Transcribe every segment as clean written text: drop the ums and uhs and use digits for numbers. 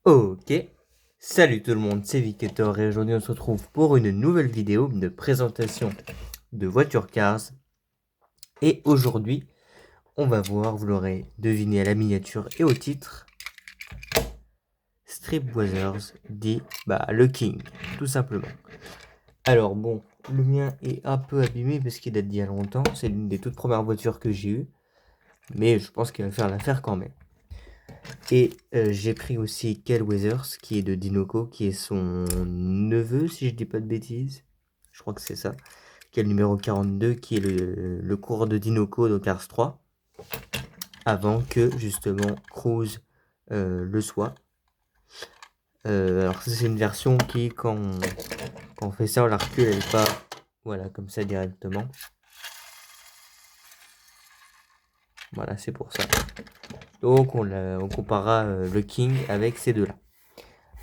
Ok, salut tout le monde, c'est Vicator et aujourd'hui on se retrouve pour une nouvelle vidéo de présentation de voiture Cars. Et aujourd'hui, on va voir, vous l'aurez deviné à la miniature et au titre, Strip Brothers dit le King, tout simplement. Alors bon, le mien est un peu abîmé parce qu'il date d'il y a longtemps, c'est l'une des toutes premières voitures que j'ai eues, mais je pense qu'il va faire l'affaire quand même. Et j'ai pris aussi Cal Weathers, qui est de Dinoco, qui est son neveu, si je dis pas de bêtises. Je crois que c'est ça. Qui est le numéro 42, qui est le coureur de Dinoco de Cars 3. Avant que, justement, Cruise le soit. Alors ça, c'est une version qui, quand on fait ça, on la recule, elle est pas... Voilà, comme ça, directement. Voilà, c'est pour ça. Donc, on comparera le King avec ces deux-là.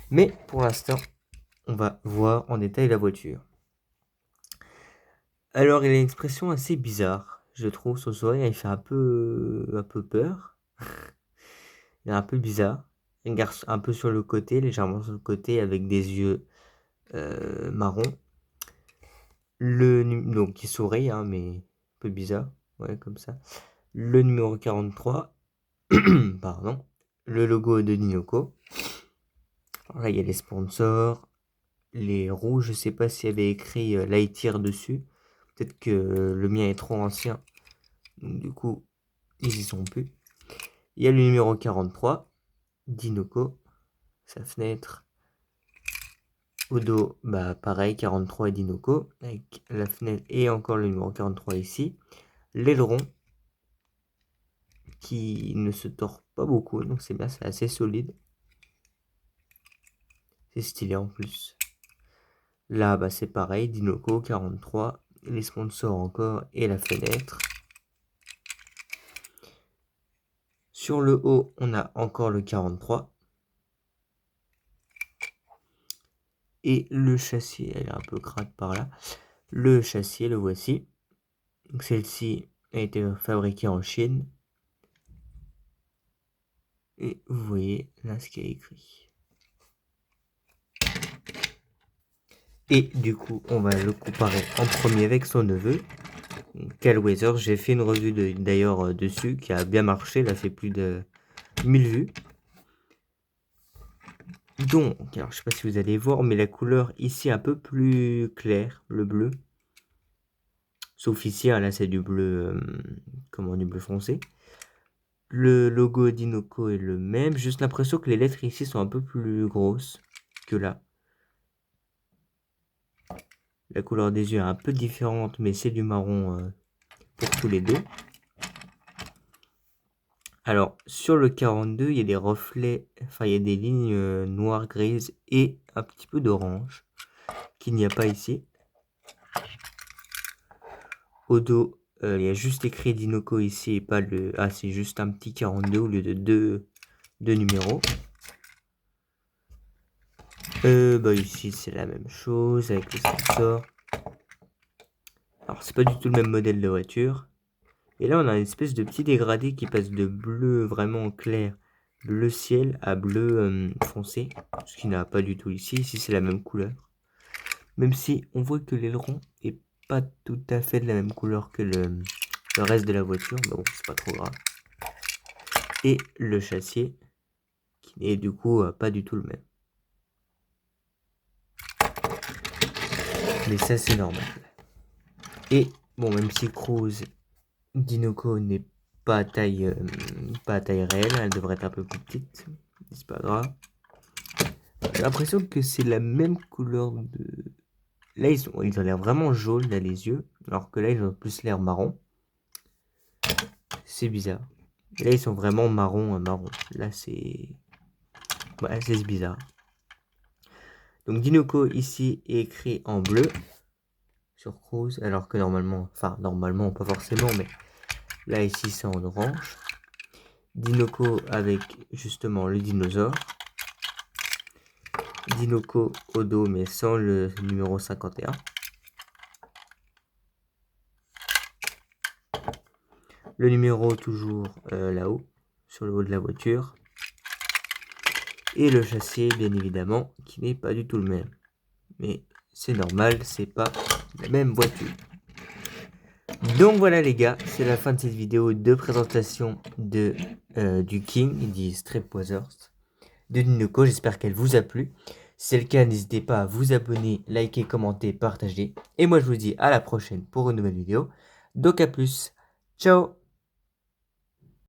Mais, pour l'instant, on va voir en détail la voiture. Alors, il a une expression assez bizarre, je trouve, son sourire, il fait un peu peur. Il est un peu bizarre. Il regarde un peu sur le côté, légèrement sur le côté, avec des yeux marrons. Donc, il sourit, hein, mais un peu bizarre. Ouais, comme ça. Le numéro 43, pardon. Le logo de Ninoco. Alors là, il y a les sponsors. Les roues, je sais pas s'il y avait écrit Lightyear dessus. Peut-être que le mien est trop ancien. Donc, du coup, ils y sont plus. Il y a le numéro 43, Dinoco, sa fenêtre. Au dos, pareil, 43 et Dinoco, avec la fenêtre et encore le numéro 43 ici. L'aileron, qui ne se tord pas beaucoup, donc c'est bien, c'est assez solide. C'est stylé en plus. Là, c'est pareil, Dinoco, 43, les sponsors encore et la fenêtre. Sur le haut, on a encore le 43. Et le châssis, elle est un peu crade par là. Le châssis, le voici. Donc celle-ci a été fabriquée en Chine. Et vous voyez là ce qu'il y a écrit. Et du coup, on va le comparer en premier avec son neveu, Cal Weathers. J'ai fait une revue d'ailleurs dessus qui a bien marché. Elle a fait plus de 1000 vues. Donc, alors je sais pas si vous allez voir, mais la couleur ici un peu plus claire, le bleu. Sauf ici, hein, là c'est du bleu, du bleu foncé. Le logo d'Inoco est le même. Juste l'impression que les lettres ici sont un peu plus grosses que là. La couleur des yeux est un peu différente, mais c'est du marron pour tous les deux. Alors, sur le 42, il y a des reflets, enfin, il y a des lignes noires, grises et un petit peu d'orange, qu'il n'y a pas ici. Au dos, il y a juste écrit Dinoco ici et pas le... Ah, c'est juste un petit 42 au lieu de deux numéros. Ici, c'est la même chose avec les sensors. Alors, c'est pas du tout le même modèle de voiture. Et là, on a une espèce de petit dégradé qui passe de bleu vraiment clair, bleu ciel, à bleu foncé. Ce qui n'a pas du tout ici. Ici, c'est la même couleur. Même si on voit que l'aileron est pas tout à fait de la même couleur que le reste de la voiture. Mais bon, c'est pas trop grave. Et le châssis, qui n'est du coup pas du tout le même. Mais ça, c'est normal. Et bon, même si Cruise Dinoco n'est pas à taille réelle, elle devrait être un peu plus petite. C'est pas grave. J'ai l'impression que c'est la même couleur de... Là, ils ont l'air vraiment jaunes, là, les yeux. Alors que là, ils ont plus l'air marron. C'est bizarre. Et là, ils sont vraiment marron, marron. Là, c'est... Ouais, c'est bizarre. Donc, Dinoco, ici, est écrit en bleu. Sur Cruise. Alors que normalement... Enfin, normalement, pas forcément, mais... Là, ici, c'est en orange. Dinoco avec, justement, le dinosaure. Dinoco au dos, mais sans le numéro 51. Le numéro toujours là-haut, sur le haut de la voiture. Et le châssis, bien évidemment, qui n'est pas du tout le même. Mais c'est normal, c'est pas la même voiture. Donc voilà les gars, c'est la fin de cette vidéo de présentation de du King, dit Strepwazers, de Ninoco. J'espère qu'elle vous a plu. Si c'est le cas, n'hésitez pas à vous abonner, liker, commenter, partager. Et moi je vous dis à la prochaine pour une nouvelle vidéo. Donc à plus, ciao.